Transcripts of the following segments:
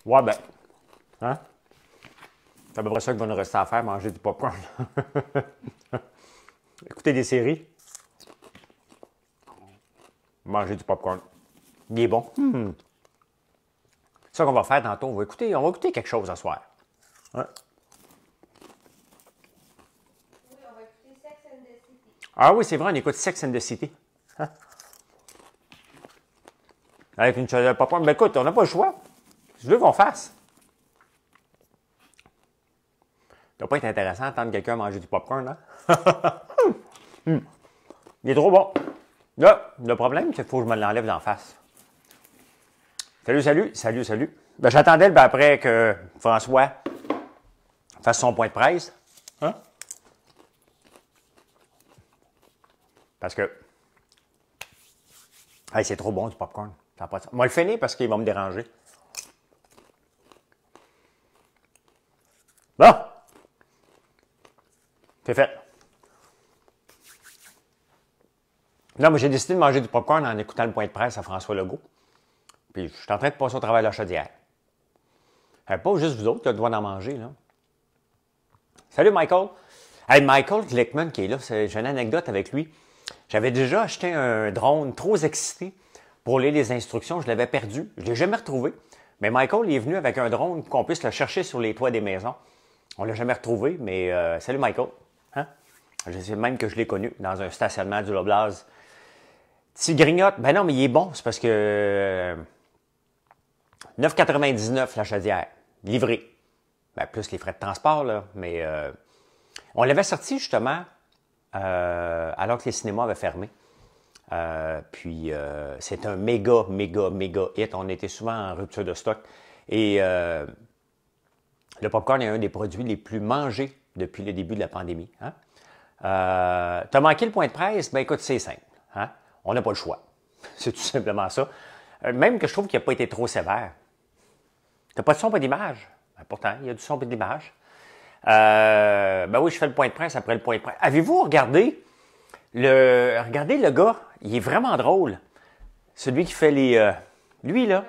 Ouais, ben, hein? C'est à peu près ça qu'il va nous rester à faire, manger du popcorn. Écouter des séries, manger du popcorn. Il est bon. C'est ça qu'on va faire tantôt. On va écouter quelque chose ce soir. Ouais. Oui, on va écouter Sex and the City. Ah oui, c'est vrai, on écoute Sex and the City. Hein? Avec une chaleur popcorn. Ben écoute, on n'a pas le choix. Tu veux qu'on fasse? Ça doit pas être intéressant d'entendre quelqu'un manger du popcorn, hein? Il est trop bon. Là, le problème, c'est qu'il faut que je me l'enlève d'en face. Salut, salut, salut, salut. Ben, j'attendais après que François fasse son point de presse. Hein? Parce que hey, c'est trop bon du popcorn. Ça n'a pas de sens. Moi, le finir parce qu'il va me déranger. Bon! C'est fait. Là, moi, j'ai décidé de manger du popcorn en écoutant le point de presse à François Legault. Puis, je suis en train de passer au travail de la chaudière. Pas juste vous autres qui avez le droit d'en manger, là. Salut, Michael. Hey, Michael Glickman qui est là, j'ai une anecdote avec lui. J'avais déjà acheté un drone trop excité pour lire les instructions. Je l'avais perdu. Je ne l'ai jamais retrouvé. Mais Michael est venu avec un drone pour qu'on puisse le chercher sur les toits des maisons. On ne l'a jamais retrouvé, mais salut, Michael. Hein? Je sais même que je l'ai connu dans un stationnement du Loblaws. Petit grignote, ben non, mais il est bon. C'est parce que 9,99 la chaudière, livré. Ben, plus les frais de transport, là. Mais on l'avait sorti justement alors que les cinémas avaient fermé. Puis c'est un méga, méga, méga hit. On était souvent en rupture de stock. Et le popcorn est un des produits les plus mangés depuis le début de la pandémie. Hein? T'as manqué le point de presse? Ben écoute, c'est simple. Hein? On n'a pas le choix. C'est tout simplement ça. Même que je trouve qu'il n'a pas été trop sévère. T'as pas de son, pas d'image. Ben, pourtant, il y a du son, pas d'image. Ben oui, je fais le point de presse après le point de presse. Avez-vous regardé regardez le gars, il est vraiment drôle. Celui qui fait lui, là,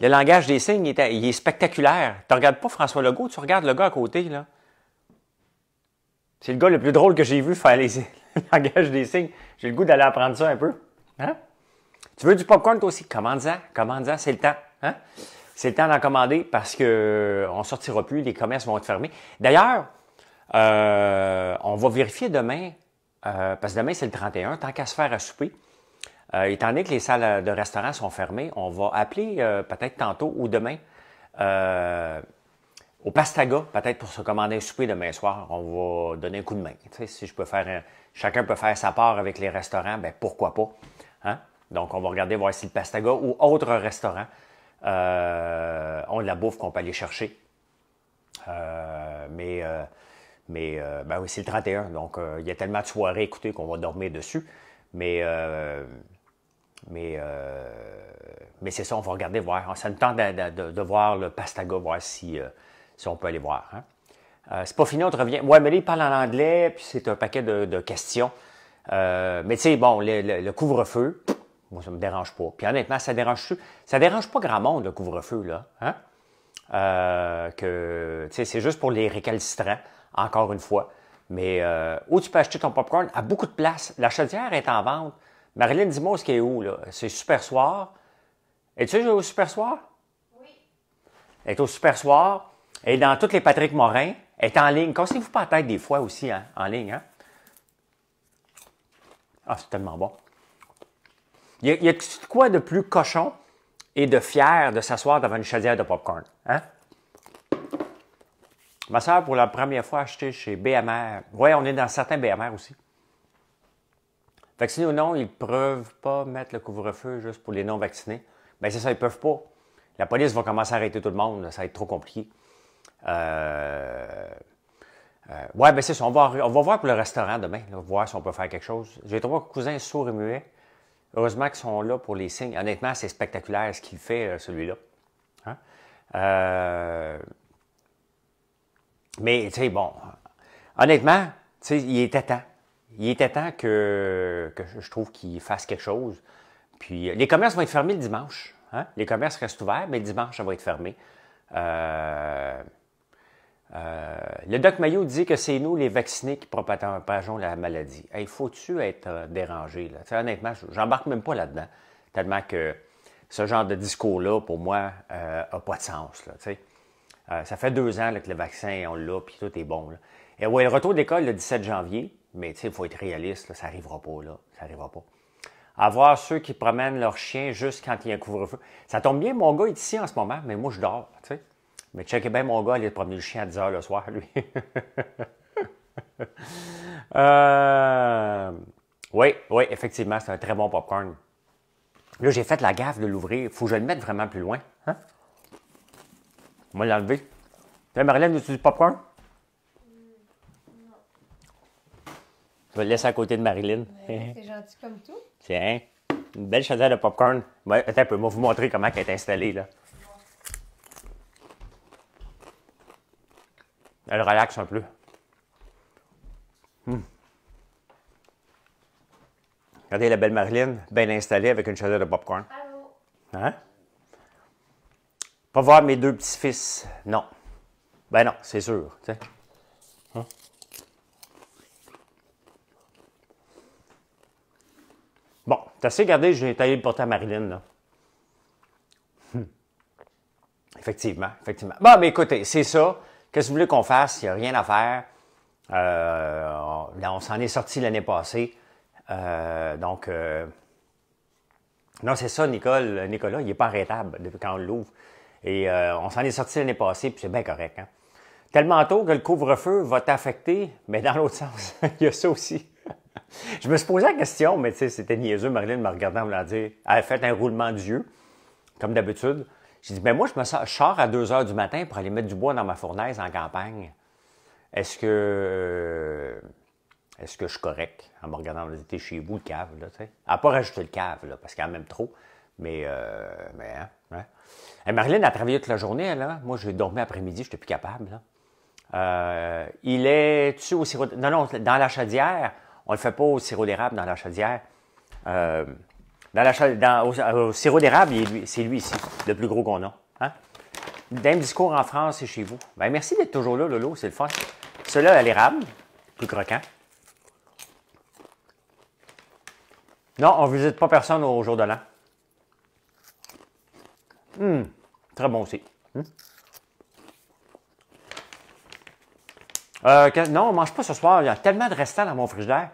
le langage des signes, il est spectaculaire. Tu regardes pas François Legault, tu regardes le gars à côté, là. C'est le gars le plus drôle que j'ai vu faire le langage des signes. J'ai le goût d'aller apprendre ça un peu. Hein? Tu veux du popcorn, toi aussi? Commande-en, c'est le temps. Hein? C'est le temps d'en commander parce que on sortira plus, les commerces vont être fermés. D'ailleurs, on va vérifier demain, parce que demain c'est le 31, tant qu'à se faire à souper. Étant donné que les salles de restaurants sont fermées, on va appeler peut-être tantôt ou demain au Pastaga, peut-être pour se commander un souper demain soir. On va donner un coup de main. Tu sais, si je peux chacun peut faire sa part avec les restaurants, ben pourquoi pas. Hein? Donc, on va regarder voir si le Pastaga ou autre restaurant ont de la bouffe qu'on peut aller chercher. Ben oui, c'est le 31, donc il y a tellement de soirées écoutez qu'on va dormir dessus. Mais c'est ça, on va regarder, voir. Ça nous tente de voir le Pastaga, voir si on peut aller voir. Hein. C'est pas fini, on te revient. Ouais, mais là, il parle en anglais, puis c'est un paquet de questions. Mais tu sais, bon, le couvre-feu, moi, ça me dérange pas. Puis honnêtement, ça dérange pas grand monde, le couvre-feu, là. Hein? C'est juste pour les récalcitrants, encore une fois. Mais où tu peux acheter ton popcorn à beaucoup de places. La chaudière est en vente. Marilyn, dis-moi ce qui est où, là? C'est Super Soir. Es-tu au Super Soir? Oui. Elle est au Super Soir. Elle est dans toutes les Patrick Morin. Elle est en ligne. Cassez-vous pas la tête des fois aussi, hein, en ligne, hein? Ah, c'est tellement bon. Il y a quoi de plus cochon et de fier de s'asseoir devant une chaudière de popcorn, hein? Ma soeur, pour la première fois, a acheté chez BMR. Oui, on est dans certains BMR aussi. Vaccinés ou non, ils ne peuvent pas mettre le couvre-feu juste pour les non-vaccinés. Bien, c'est ça, ils ne peuvent pas. La police va commencer à arrêter tout le monde. Là, ça va être trop compliqué. Ouais, bien, c'est ça. On va voir pour le restaurant demain. Là, voir si on peut faire quelque chose. J'ai 3 cousins sourds et muets. Heureusement qu'ils sont là pour les signes. Honnêtement, c'est spectaculaire ce qu'il fait, celui-là. Hein? Mais, tu sais, bon, honnêtement, tu sais, il était temps. Il était temps que je trouve qu'il fasse quelque chose. Puis, les commerces vont être fermés le dimanche. Hein? Les commerces restent ouverts, mais le dimanche, ça va être fermé. Le doc Mayo dit que c'est nous, les vaccinés, qui propageons la maladie. Il faut-tu être dérangé? Là? Honnêtement, j'embarque même pas là-dedans. Tellement que ce genre de discours-là, pour moi, n'a pas de sens. Là, ça fait 2 ans là, que le vaccin, on l'a, puis tout est bon. Là. Et ouais, le retour d'école le 17 janvier, mais il faut être réaliste, là, ça n'arrivera pas. Là, ça n'arrivera pas. Avoir ceux qui promènent leurs chiens juste quand il y a un couvre-feu. Ça tombe bien, mon gars est ici en ce moment, mais moi, je dors. T'sais. Mais checkez bien mon gars aller promener le chien à 10 h le soir, lui. Oui, effectivement, c'est un très bon popcorn. Là, j'ai fait la gaffe de l'ouvrir. Il faut que je le mette vraiment plus loin. Hein? On va l'enlever. Marilyn, veux-tu du popcorn? Non. Je vais le laisser à côté de Marilyn. C'est gentil comme tout. Tiens, une belle chaudière de popcorn. Ouais, attends un peu, moi, vous montrer comment elle est installée, là. Elle relaxe un peu. Regardez la belle Marilyn, bien installée avec une chaudière de popcorn. Allô? Hein? Pas voir mes 2 petits-fils. Non. Ben non, c'est sûr. Tu sais. Hein? Bon, t'as assez gardé, j'ai taillé le porter à Marilyn, là. Effectivement. Bon, mais écoutez, c'est ça. Qu'est-ce que vous voulez qu'on fasse? Il n'y a rien à faire. On s'en est sorti l'année passée. Non, c'est ça, Nicolas, il n'est pas arrêtable depuis quand on l'ouvre. Et on s'en est sorti l'année passée, puis c'est bien correct. Hein? Tellement tôt que le couvre-feu va t'affecter, mais dans l'autre sens, il y a ça aussi. Je me suis posé la question, mais tu sais, c'était niaiseux. Marilyn me regardant, me l'a dit. Elle a fait un roulement d'yeux, comme d'habitude. J'ai dit, mais moi, je sors à 2 h du matin pour aller mettre du bois dans ma fournaise en campagne. Est-ce que je suis correct en me regardant, t'es chez vous, le cave, là, tu sais? Elle n'a pas rajouté le cave, là, parce qu'elle en même trop. Mais hein? Et Marilyn a travaillé toute la journée, elle, là. Moi, j'ai dormi après-midi, je n'étais plus capable, là. Il est-tu au sirop... Non, dans la chaudière, on ne le fait pas au sirop d'érable dans la chaudière. Au sirop d'érable, c'est lui ici, le plus gros qu'on a. Hein? D'un discours en France, c'est chez vous. Ben, merci d'être toujours là, Lolo, c'est le fun. Celui-là, à l'érable, plus croquant. Non, on ne visite pas personne au jour de l'an. Très bon aussi. Non, on ne mange pas ce soir. Il y a tellement de restants dans mon frigidaire.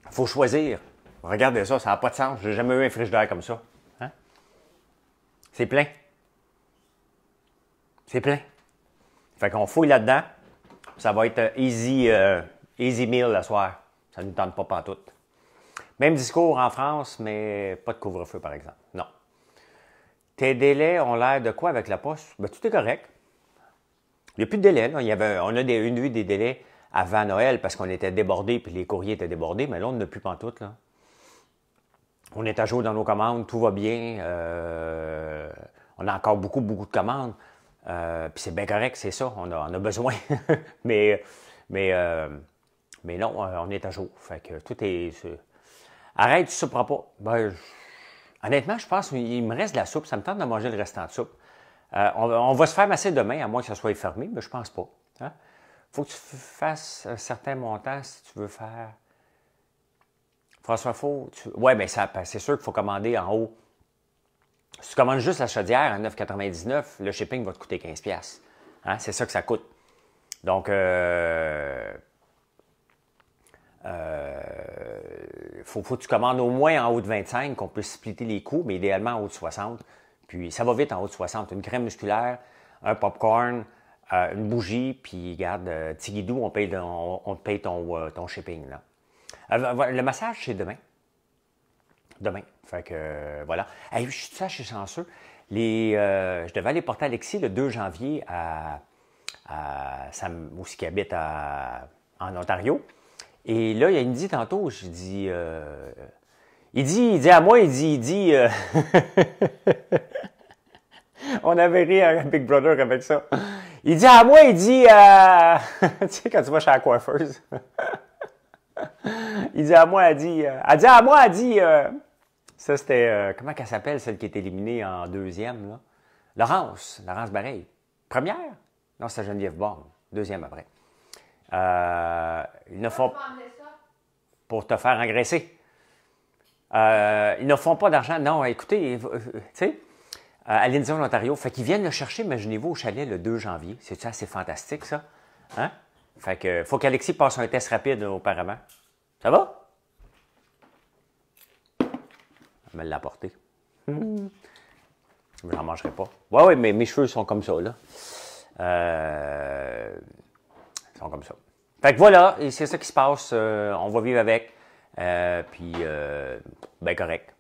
Il faut choisir. Regardez ça, ça n'a pas de sens. J'ai jamais eu un frigidaire comme ça. Hein? C'est plein. C'est plein. Fait qu'on fouille là-dedans. Ça va être easy meal le soir. Ça ne nous tente pas pantoute. Même discours en France, mais pas de couvre-feu, par exemple. Non. Tes délais ont l'air de quoi avec la poste? Ben, tout est correct. Il n'y a plus de délai. Là. On a eu des délais avant Noël parce qu'on était débordés puis les courriers étaient débordés, mais là, on n'a plus pantoute. Là. On est à jour dans nos commandes, tout va bien. On a encore beaucoup de commandes. Puis c'est bien correct, c'est ça. On a besoin. mais non, on est à jour. Fait que tout est... Arrête, tu ne souperas pas. Ben, honnêtement, je pense qu'il me reste de la soupe. Ça me tente de manger le restant de soupe. On va se faire masser demain, à moins que ça soit fermé, mais je pense pas. Hein? Faut que tu fasses un certain montant si tu veux faire... François Faux, oui, bien, c'est sûr qu'il faut commander en haut. Si tu commandes juste la chaudière à 9,99, le shipping va te coûter 15$. Hein? C'est ça que ça coûte. Donc, faut que tu commandes au moins en haut de 25, qu'on puisse splitter les coûts, mais idéalement en haut de 60. Puis ça va vite en haut de 60. Une crème musculaire, un popcorn, une bougie, puis regarde, Tigidou, on te paye ton shipping. Là. Le massage, c'est demain. Demain. Fait que voilà. Hey, je suis assez chanceux. Je devais aller porter Alexis le 2 janvier à Sam, où il habite en Ontario. Et là, il me dit tantôt, je dis, il dit à moi, on avait ri à Big Brother avec ça. Il dit à moi, tu sais, quand tu vas chez la coiffeuse. Il dit à moi, ça c'était, comment qu'elle s'appelle, celle qui est éliminée en deuxième, là? Laurence Bareil. Première? Non, c'est Geneviève Borne. Deuxième après. Ils ne font pour te faire engraisser. Ils ne font pas d'argent. Non, écoutez, tu sais, à Lindsay, Ontario, fait qu'ils viennent le chercher, imaginez-vous, au chalet le 2 janvier. C'est assez fantastique, ça? Hein? Fait que faut qu'Alexis passe un test rapide auparavant. Ça va? Elle me l'a apporté. Je n'en mangerai pas. Oui, mais mes cheveux sont comme ça, là. Ils sont comme ça. Fait que voilà, et c'est ça qui se passe. On va vivre avec. Puis, ben correct.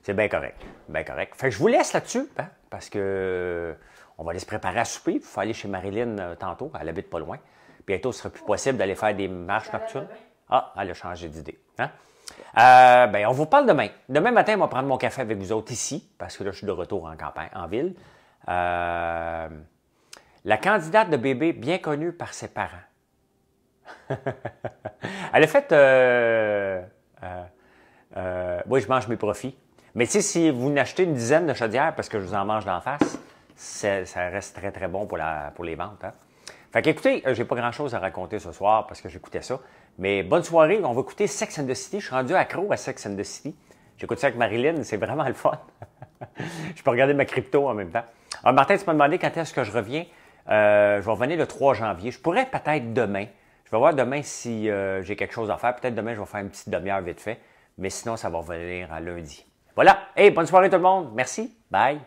C'est bien correct. Bien correct. Fait que je vous laisse là-dessus, hein, parce que on va aller se préparer à souper. Il faut aller chez Marilyn tantôt. Elle habite pas loin. Bientôt, ce sera plus possible d'aller faire des marches nocturnes. Ah, elle a changé d'idée. Hein? Ben, on vous parle demain. Demain matin, on va prendre mon café avec vous autres ici, parce que là, je suis de retour en campagne, en ville. La candidate de bébé bien connue par ses parents. Elle a fait... oui, je mange mes profits. Mais tu sais, si vous n'achetez une dizaine de chaudières parce que je vous en mange d'en face, ça reste très, très bon pour les ventes. Hein? Fait qu'écoutez, j'ai pas grand-chose à raconter ce soir parce que j'écoutais ça. Mais bonne soirée, on va écouter Sex and the City. Je suis rendu accro à Sex and the City. J'écoute ça avec Marilyn, c'est vraiment le fun. Je peux regarder ma crypto en même temps. Alors, Martin, tu m'as demandé quand est-ce que je reviens. Je vais revenir le 3 janvier. Je pourrais peut-être demain. Je vais voir demain si j'ai quelque chose à faire. Peut-être demain, je vais faire une petite demi-heure vite fait. Mais sinon, ça va revenir à lundi. Voilà. Hey, bonne soirée tout le monde. Merci. Bye.